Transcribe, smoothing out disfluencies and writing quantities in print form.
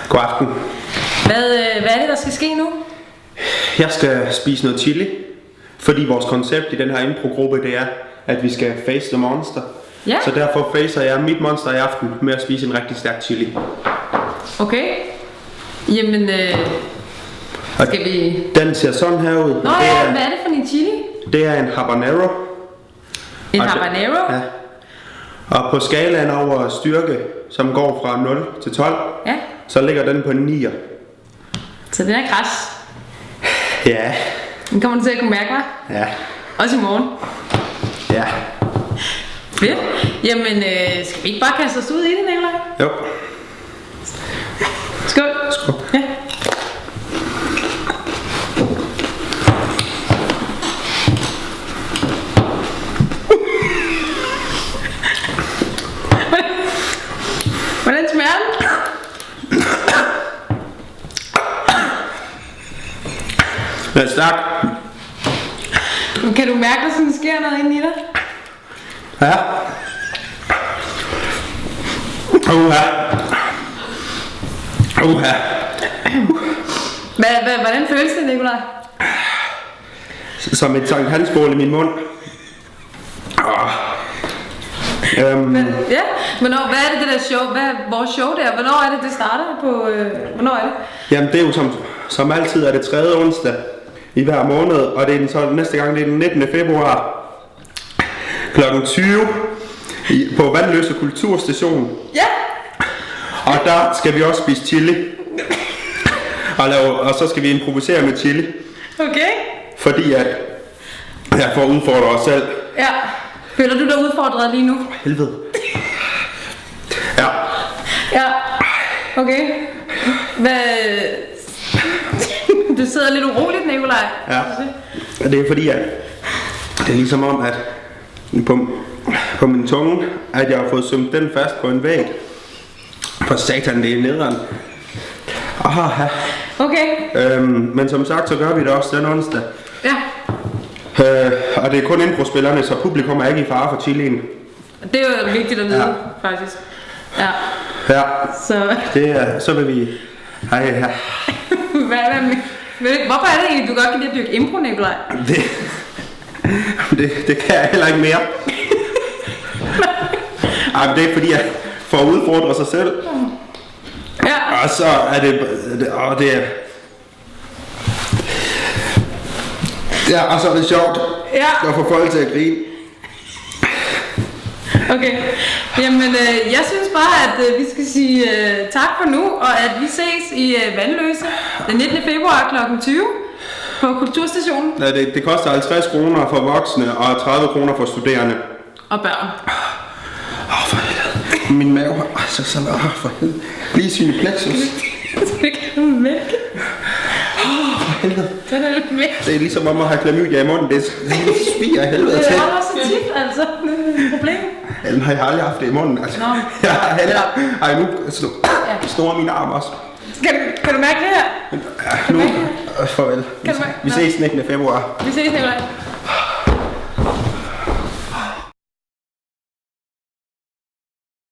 God aften. Hvad er det, der skal ske nu? Jeg skal spise noget chili, fordi vores koncept i den her impro-gruppe, det er, at vi skal face the monster. Ja. Så derfor facer jeg mit monster i aften med at spise en rigtig stærk chili. Okay. Jamen, skal vi... Den ser sådan her ud. Nå ja, hvad er det for en chili? Det er en habanero. En habanero? Ja. Og på skalaen over styrke, som går fra 0 til 12, Ja. så ligger den på 9. Så den er græs. Ja. Den kommer du til at kunne mærke, hva'? Ja. Også i morgen. Ja. Fedt. Jamen, skal vi ikke bare kaste os ud i det, Nikolaj? Jo. Skål. Skål. Ja. Hvordan smager den? Den er stærk. Kan du mærke, at der sker noget inde i dig? Ja. Hvordan føles det, Nikolaj? Som et Sankt Hansbål i min mund. Ja, hvornår, hvad er det der show, hvad er vores show der? Hvornår er det starter på, hvornår er det? Jamen det er jo som altid er det 3. onsdag i hver måned, og det er så næste gang det er den 19. februar kl. 20 på Vandløse Kulturstation. Ja! Og der skal vi også spise chili. Og så skal vi improvisere med chili. Okay. Fordi at jeg får udfordret os selv. Ja. Føler du dig udfordret lige nu? Helvede. Ja. Ja. Okay. Hvad... Du sidder lidt uroligt, Nikolaj. Ja. Og det er fordi at det er ligesom om at på min tunge, at jeg har fået sømt den fast på en væg. For satan, det er nederen. Ja. Okay. Men som sagt, så gør vi det også den onsdag. Ja. Og det er kun impro-spillerne, så publikum er ikke i fare for chilien. Det er jo vigtigt at vide, faktisk. Ja. Ja. Så vil vi... Hej. Hvorfor er det egentlig, du godt kan lide at dyrke impro, Nikolaj? Det kan jeg heller ikke mere. Ej, men det er fordi, jeg får udfordret sig selv. Ja. Og så er det... Ja, og så er det sjovt. Ja. At få folk til at grine. Okay. Jamen, jeg synes bare, at vi skal sige tak for nu, og at vi ses i Vandløse den 19. februar kl. 20 på Kulturstationen. Ja, det koster 50 kroner for voksne og 30 kroner for studerende. Og børn. For helvede. Min mave har for helvede. Lige syne plexus. Det kan du mærke. For helvede. Den er lidt væk. Det er ligesom om at have klamydia i munden. Det spiger af helvede til. Det er også så tit, altså. Det er et problem. Ellen har jeg aldrig haft det i munden, altså. Nå. Jeg har heller... Ej, nu snor mine arme også. Kan du mærke det her? Ja, nu. Farvel. Vi ses 19. februar. Vi ses, Nikolaj.